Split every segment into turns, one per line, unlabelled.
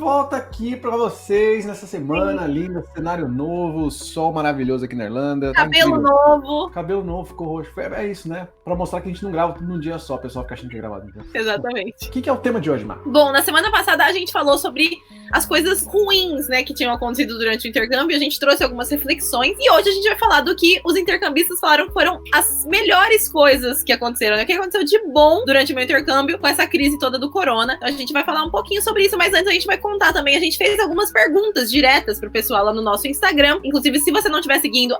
volta aqui pra vocês nessa semana linda, cenário novo, sol maravilhoso aqui na Irlanda.
Cabelo novo.
Cabelo novo, ficou roxo. É isso, né? Pra mostrar que a gente não grava tudo num dia só, o pessoal fica achando que é gravado. Então.
Exatamente.
O que é o tema de hoje, Mar?
Bom, na semana passada a gente falou sobre as coisas ruins, né, que tinham acontecido durante o intercâmbio. A gente trouxe algumas reflexões e hoje a gente vai falar do que os intercambistas falaram que foram as melhores coisas que aconteceram, né? O que aconteceu de bom durante o meu intercâmbio com essa crise toda do corona. Então a gente vai falar um pouquinho sobre isso, mas antes a gente vai contar também. A gente fez algumas perguntas diretas pro pessoal lá no nosso Instagram. Inclusive, se você não estiver seguindo,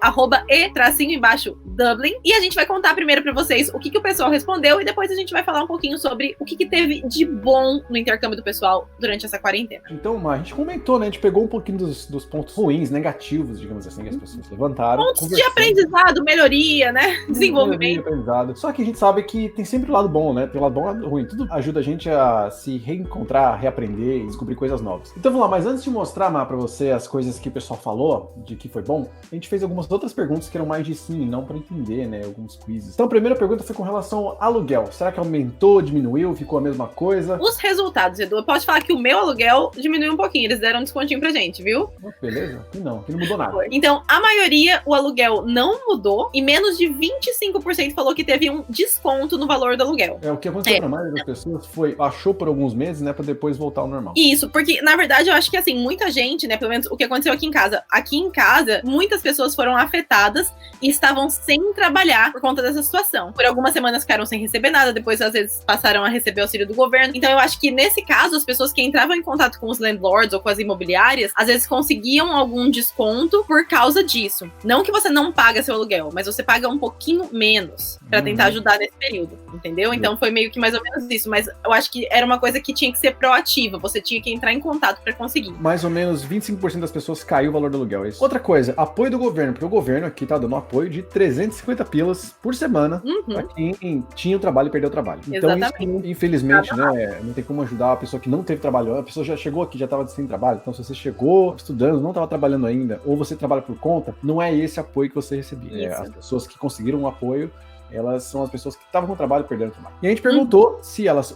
@e_Dublin. E a gente vai contar primeiro pra vocês o que o pessoal respondeu e depois a gente vai falar um pouquinho sobre o que teve de bom no intercâmbio do pessoal durante essa quarentena.
Então, Mar, a gente comentou, né? A gente pegou um pouquinho dos pontos ruins, negativos, digamos assim, que as pessoas levantaram.
Pontos de aprendizado, melhoria, né? Desenvolvimento.
Aprendizado. Só que a gente sabe que tem sempre o lado bom, né? Tem o lado bom e o lado ruim. Tudo ajuda a gente a se reencontrar, reaprender e descobrir coisas novas. Então vamos lá, mas antes de mostrar, Mar, pra você as coisas que o pessoal falou, de que foi bom, a gente fez algumas outras perguntas que eram mais de sim e não pra entender, né? Alguns quizzes. Então a primeira pergunta foi com relação ao aluguel. Será que aumentou, diminuiu, ficou a mesma coisa?
Os resultados, Edu, eu posso falar que o meu aluguel diminuiu um pouquinho, eles deram um descontinho pra gente, viu?
Beleza, aqui não mudou nada.
Então, a maioria, o aluguel não mudou e menos de 25% falou que teve um desconto no valor do aluguel.
É, o que aconteceu pra maioria das pessoas foi, achou por alguns meses, né, pra depois voltar ao normal.
Isso, porque, na verdade, eu acho que, assim, muita gente, né, pelo menos o que aconteceu aqui em casa. Aqui em casa, muitas pessoas foram afetadas e estavam sem trabalhar por conta dessa situação. Por algumas semanas ficaram sem receber nada, depois, às vezes, passaram a receber auxílio do governo. Então, eu acho que, nesse caso, as pessoas que entravam em contato com os landlords ou com as imobiliárias, às vezes conseguiam algum desconto por causa disso. Não que você não paga seu aluguel, mas você paga um pouquinho menos pra tentar ajudar nesse período, entendeu? Então foi meio que mais ou menos isso, mas eu acho que era uma coisa que tinha que ser proativa, você tinha que entrar em contato pra conseguir.
Mais ou menos 25% das pessoas caiu o valor do aluguel, é isso. Outra coisa, apoio do governo, porque o governo aqui tá dando apoio de 350 pilas por semana pra quem tinha o trabalho e perdeu o trabalho. Então isso, infelizmente, né, não tem como ajudar a pessoa que não teve trabalho, a pessoa já chegou aqui, já tava sem trabalho, então se você chegou estudando, não tava trabalhando ainda, ou você trabalha por conta, não é esse apoio que você recebia. As pessoas que conseguiram o apoio, elas são as pessoas que estavam com trabalho e perderam o trabalho. E a gente perguntou se elas,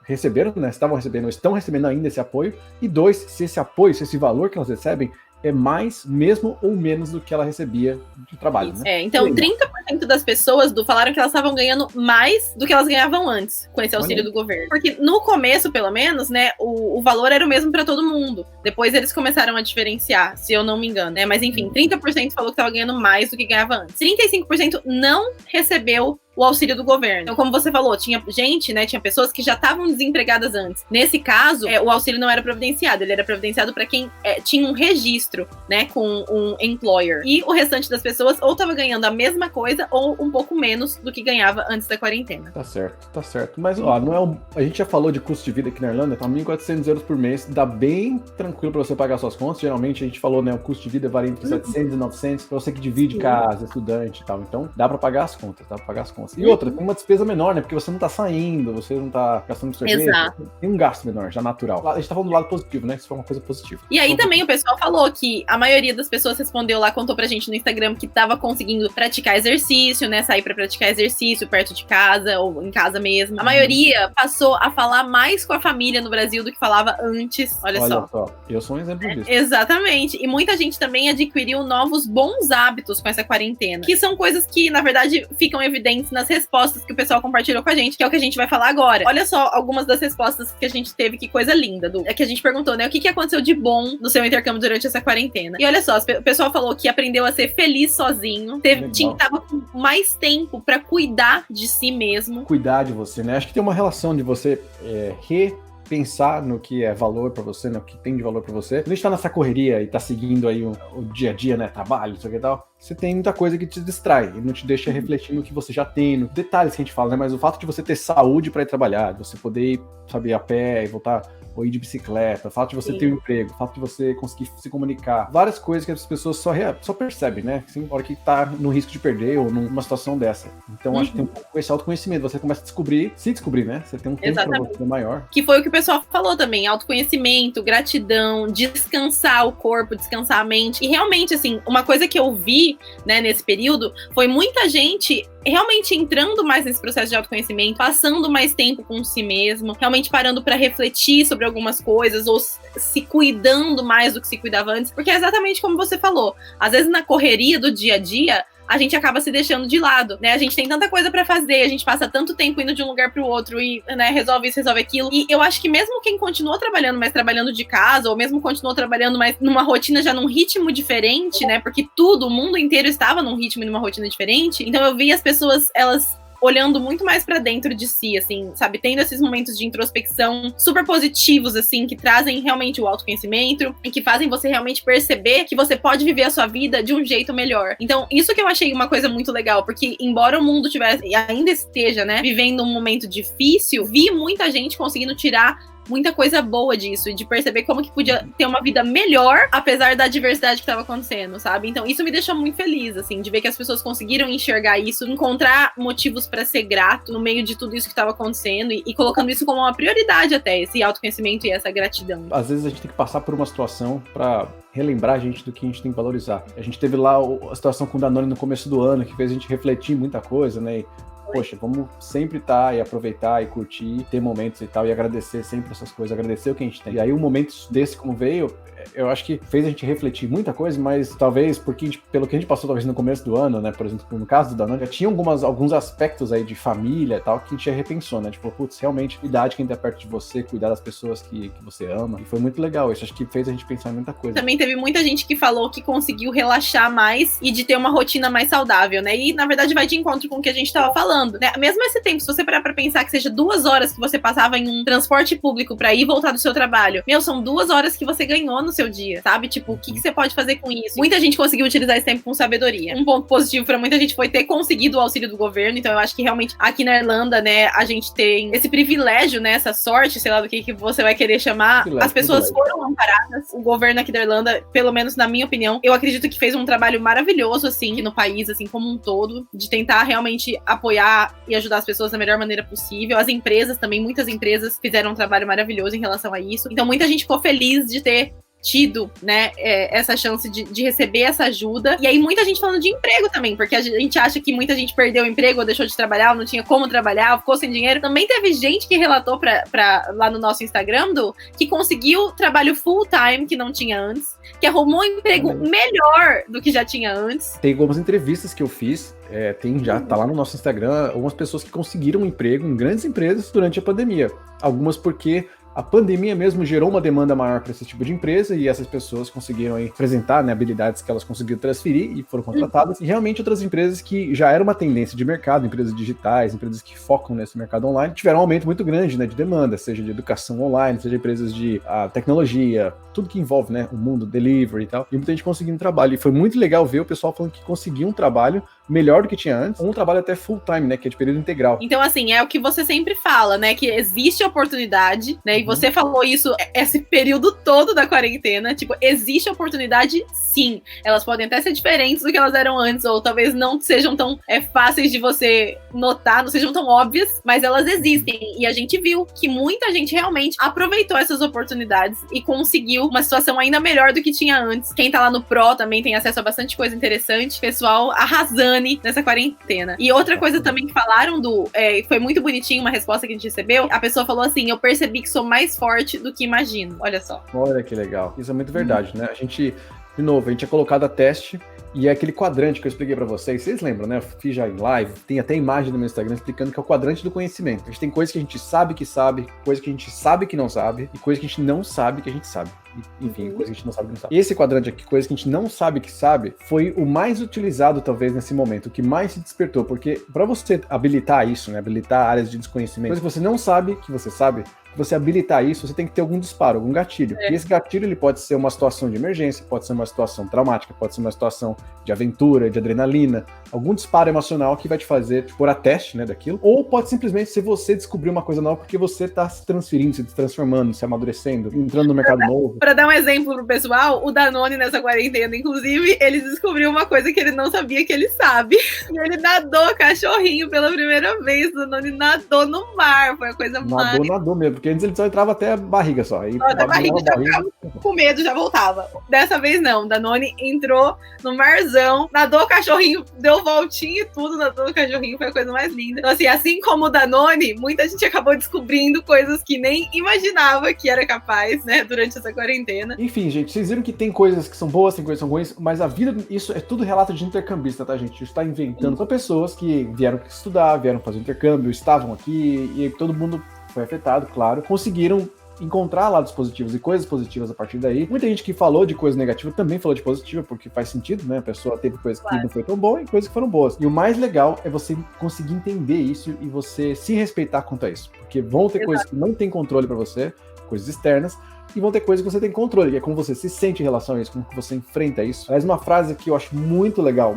receberam, né, estavam recebendo ou estão recebendo ainda esse apoio, e 2, se esse apoio, se esse valor que elas recebem é mais, mesmo ou menos do que ela recebia de trabalho, né?
Então 30% das pessoas falaram que elas estavam ganhando mais do que elas ganhavam antes com esse auxílio do governo. Porque no começo, pelo menos, né, o valor era o mesmo para todo mundo. Depois eles começaram a diferenciar, se eu não me engano, né? Mas enfim, 30% falou que estava ganhando mais do que ganhava antes. 35% não recebeu o auxílio do governo. Então, como você falou, tinha gente, né, tinha pessoas que já estavam desempregadas antes. Nesse caso, o auxílio não era providenciado, ele era providenciado para quem tinha um registro, né, com um employer. E o restante das pessoas ou estava ganhando a mesma coisa ou um pouco menos do que ganhava antes da quarentena.
Tá certo. Mas, não é a gente já falou de custo de vida aqui na Irlanda, tá 1.400 euros por mês, dá bem tranquilo para você pagar suas contas. Geralmente, a gente falou, né, o custo de vida varia entre 700 e 900, para você que divide casa, estudante e tal. Então, dá para pagar as contas, E outra, tem uma despesa menor, né? Porque você não tá saindo, você não tá gastando sorvete.
Exato.
Tem um gasto menor, já natural. A gente tá falando do lado positivo, né? Que isso foi uma coisa positiva.
E aí também o pessoal falou que a maioria das pessoas respondeu lá, contou pra gente no Instagram que tava conseguindo praticar exercício, né? Sair pra praticar exercício perto de casa ou em casa mesmo. A maioria passou a falar mais com a família no Brasil do que falava antes. Olha só.
Eu sou um exemplo disso.
Exatamente. E muita gente também adquiriu novos bons hábitos com essa quarentena. Que são coisas que, na verdade, ficam evidentes nas respostas que o pessoal compartilhou com a gente, que é o que a gente vai falar agora. Olha só algumas das respostas que a gente teve, que coisa linda, Du. É que a gente perguntou, né, o que aconteceu de bom no seu intercâmbio durante essa quarentena. E olha só, o pessoal falou que aprendeu a ser feliz sozinho, tava com mais tempo pra cuidar de si mesmo.
Cuidar de você, né? Acho que tem uma relação de você pensar no que é valor pra você, no que tem de valor pra você. Quando a gente tá nessa correria e tá seguindo aí o dia a dia, né, trabalho, isso aqui e tal, você tem muita coisa que te distrai e não te deixa refletir no que você já tem, nos detalhes que a gente fala, né, mas o fato de você ter saúde pra ir trabalhar, de você poder ir, sabe, a pé e voltar, ou ir de bicicleta, o fato de você ter um emprego, o fato de você conseguir se comunicar, várias coisas que as pessoas só percebem, né, assim, na hora que tá no risco de perder ou numa situação dessa. Então, acho que tem um pouco esse autoconhecimento, você começa a se descobrir, né, você tem um tempo pra você maior.
Que foi o que o pessoal falou também, autoconhecimento, gratidão, descansar o corpo, descansar a mente. E realmente, assim, uma coisa que eu vi, né, nesse período, foi muita gente realmente entrando mais nesse processo de autoconhecimento, passando mais tempo com si mesmo, realmente parando pra refletir sobre algumas coisas, ou se cuidando mais do que se cuidava antes, porque é exatamente como você falou, às vezes na correria do dia a dia, a gente acaba se deixando de lado, né? A gente tem tanta coisa pra fazer, a gente passa tanto tempo indo de um lugar pro outro e, né, resolve isso, resolve aquilo. E eu acho que mesmo quem continuou trabalhando, mas trabalhando de casa, ou mesmo continuou trabalhando, mas numa rotina já num ritmo diferente, né? Porque o mundo inteiro estava num ritmo e numa rotina diferente. Então eu vi as pessoas, elas olhando muito mais pra dentro de si, assim, sabe? Tendo esses momentos de introspecção super positivos, assim, que trazem realmente o autoconhecimento e que fazem você realmente perceber que você pode viver a sua vida de um jeito melhor. Então, isso que eu achei uma coisa muito legal, porque embora o mundo tivesse, e ainda esteja, né, vivendo um momento difícil, vi muita gente conseguindo tirar muita coisa boa disso, e de perceber como que podia ter uma vida melhor, apesar da adversidade que estava acontecendo, sabe? Então isso me deixou muito feliz, assim, de ver que as pessoas conseguiram enxergar isso, encontrar motivos para ser grato no meio de tudo isso que estava acontecendo, e colocando isso como uma prioridade até, esse autoconhecimento e essa gratidão.
Às vezes a gente tem que passar por uma situação para relembrar a gente do que a gente tem que valorizar. A gente teve lá a situação com o Danone no começo do ano, que fez a gente refletir muita coisa, né? Poxa, vamos sempre estar e aproveitar e curtir, ter momentos e tal, e agradecer sempre essas coisas, agradecer o que a gente tem. E aí um momento desse como veio, eu acho que fez a gente refletir muita coisa, mas talvez pelo que a gente passou talvez no começo do ano, né, por exemplo, no caso do Danone, já tinha alguns aspectos aí de família e tal, que a gente já repensou, né, tipo, putz, realmente, cuidar de quem tá perto de você, cuidar das pessoas que você ama, e foi muito legal isso, acho que fez a gente pensar em muita coisa.
Também teve muita gente que falou que conseguiu relaxar mais e de ter uma rotina mais saudável, né, e na verdade vai de encontro com o que a gente tava falando, né, mesmo esse tempo, se você parar pra pensar que seja 2 horas que você passava em um transporte público pra ir e voltar do seu trabalho, são 2 horas que você ganhou no seu dia, sabe? Tipo, o que você pode fazer com isso? Muita gente conseguiu utilizar esse tempo com sabedoria. Um ponto positivo pra muita gente foi ter conseguido o auxílio do governo, então eu acho que realmente aqui na Irlanda, né, a gente tem esse privilégio, né, essa sorte, sei lá do que você vai querer chamar. As pessoas foram amparadas, o governo aqui da Irlanda, pelo menos na minha opinião, eu acredito que fez um trabalho maravilhoso, assim, no país, assim, como um todo, de tentar realmente apoiar e ajudar as pessoas da melhor maneira possível. As empresas também, muitas empresas fizeram um trabalho maravilhoso em relação a isso. Então muita gente ficou feliz de ter tido, né, essa chance de receber essa ajuda. E aí muita gente falando de emprego também, porque a gente acha que muita gente perdeu o emprego ou deixou de trabalhar, ou não tinha como trabalhar, ou ficou sem dinheiro. Também teve gente que relatou lá no nosso Instagram, que conseguiu trabalho full time que não tinha antes, que arrumou um emprego melhor do que já tinha antes.
Tem algumas entrevistas que eu fiz, tá lá no nosso Instagram, algumas pessoas que conseguiram um emprego em grandes empresas durante a pandemia. Algumas porque a pandemia mesmo gerou uma demanda maior para esse tipo de empresa e essas pessoas conseguiram aí apresentar, né, habilidades que elas conseguiram transferir e foram contratadas. E realmente outras empresas que já era uma tendência de mercado, empresas digitais, empresas que focam nesse mercado online, tiveram um aumento muito grande, né, de demanda, seja de educação online, seja empresas de tecnologia, tudo que envolve, né, o mundo, delivery e tal. E muita gente conseguindo trabalho. E foi muito legal ver o pessoal falando que conseguiu um trabalho melhor do que tinha antes, ou um trabalho até full time, né, que é de período integral.
Então, assim, é o que você sempre fala, né, que existe oportunidade, né, e você falou isso esse período todo da quarentena, tipo, existe oportunidade, sim. Elas podem até ser diferentes do que elas eram antes, ou talvez não sejam tão fáceis de você notar, não sejam tão óbvias, mas elas existem. E a gente viu que muita gente realmente aproveitou essas oportunidades e conseguiu uma situação ainda melhor do que tinha antes. Quem tá lá no Pro também tem acesso a bastante coisa interessante, pessoal arrasando nessa quarentena. E outra coisa também que falaram foi muito bonitinho, uma resposta que a gente recebeu, a pessoa falou assim, eu percebi que sou mais forte do que imagino. Olha só.
Olha que legal. Isso é muito verdade, né? A gente é colocado a teste e é aquele quadrante que eu expliquei pra vocês lembram, né? Eu fiz já em live, tem até imagem no meu Instagram explicando que é o quadrante do conhecimento. A gente tem coisas que a gente sabe que sabe, coisas que a gente sabe que não sabe e coisas que a gente não sabe que a gente sabe. Enfim, coisa que a gente não sabe que não sabe. Esse quadrante aqui, coisa que a gente não sabe que sabe, foi o mais utilizado talvez nesse momento, o que mais se despertou, porque para você habilitar isso, né, habilitar áreas de desconhecimento, coisa que você não sabe que você sabe, você habilitar isso, você tem que ter algum disparo, algum gatilho. E esse gatilho, ele pode ser uma situação de emergência, pode ser uma situação traumática, pode ser uma situação de aventura, de adrenalina, algum disparo emocional que vai te fazer pôr a teste, né, daquilo, ou pode simplesmente ser você descobrir uma coisa nova porque você tá se transferindo, se transformando, se amadurecendo, entrando no mercado novo.
Pra dar um exemplo pro pessoal, o Danone nessa quarentena, inclusive, ele descobriu uma coisa que ele não sabia que ele sabe. E ele nadou cachorrinho pela primeira vez. O Danone nadou no mar. Foi a coisa mais...
Nadou mesmo. porque antes ele só entrava até a barriga só. Aí
da barriga já ficava com medo, já voltava. Dessa vez não, Danone entrou no marzão, nadou o cachorrinho, deu voltinha e tudo, nadou o cachorrinho, foi a coisa mais linda. Então assim como o Danone, muita gente acabou descobrindo coisas que nem imaginava que era capaz, né, durante essa quarentena.
Enfim, gente, vocês viram que tem coisas que são boas, tem coisas que são ruins, mas a vida, isso é tudo relato de intercambista, tá, gente? Isso tá inventando. São pessoas que vieram estudar, vieram fazer intercâmbio, estavam aqui, e todo mundo foi afetado, claro. Conseguiram encontrar lados positivos e coisas positivas a partir daí. Muita gente que falou de coisa negativa também falou de positiva, porque faz sentido, né? A pessoa teve coisas que não foi tão boa e coisas que foram boas. E o mais legal é você conseguir entender isso e você se respeitar quanto a isso. Porque vão ter coisas que não tem controle pra você, coisas externas, e vão ter coisas que você tem controle, que é como você se sente em relação a isso, como você enfrenta isso. Aliás, uma frase que eu acho muito legal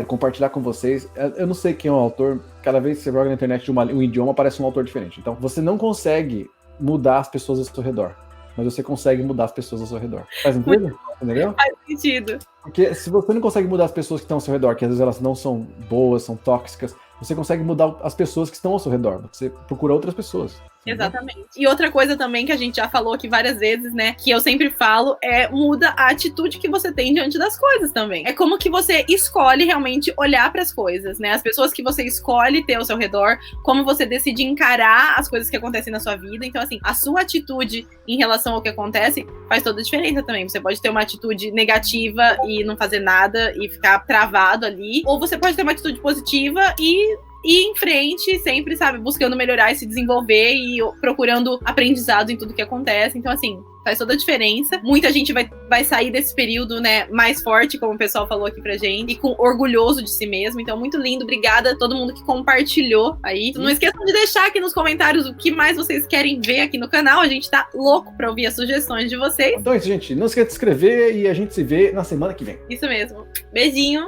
compartilhar com vocês. Eu não sei quem é o autor, cada vez que você joga na internet um idioma, aparece um autor diferente. Então, você não consegue mudar as pessoas ao seu redor, mas você consegue mudar as pessoas ao seu redor. Faz sentido? Entendeu?
Faz sentido.
Porque se você não consegue mudar as pessoas que estão ao seu redor, que às vezes elas não são boas, são tóxicas, você consegue mudar as pessoas que estão ao seu redor. Você procura outras pessoas.
Exatamente. E outra coisa também que a gente já falou aqui várias vezes, né, que eu sempre falo, muda a atitude que você tem diante das coisas também. É como que você escolhe realmente olhar para as coisas, né? As pessoas que você escolhe ter ao seu redor, como você decide encarar as coisas que acontecem na sua vida. Então, assim, a sua atitude em relação ao que acontece faz toda a diferença também. Você pode ter uma atitude negativa e não fazer nada e ficar travado ali, ou você pode ter uma atitude positiva e em frente, sempre, sabe, buscando melhorar e se desenvolver e procurando aprendizado em tudo que acontece. Então, assim, faz toda a diferença. Muita gente vai sair desse período, né, mais forte, como o pessoal falou aqui pra gente, e com orgulhoso de si mesmo. Então, muito lindo. Obrigada a todo mundo que compartilhou aí. Não esqueçam de deixar aqui nos comentários o que mais vocês querem ver aqui no canal. A gente tá louco pra ouvir as sugestões de vocês.
Então é isso, gente. Não esqueça de se inscrever e a gente se vê na semana que vem.
Isso mesmo. Beijinho.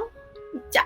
Tchau.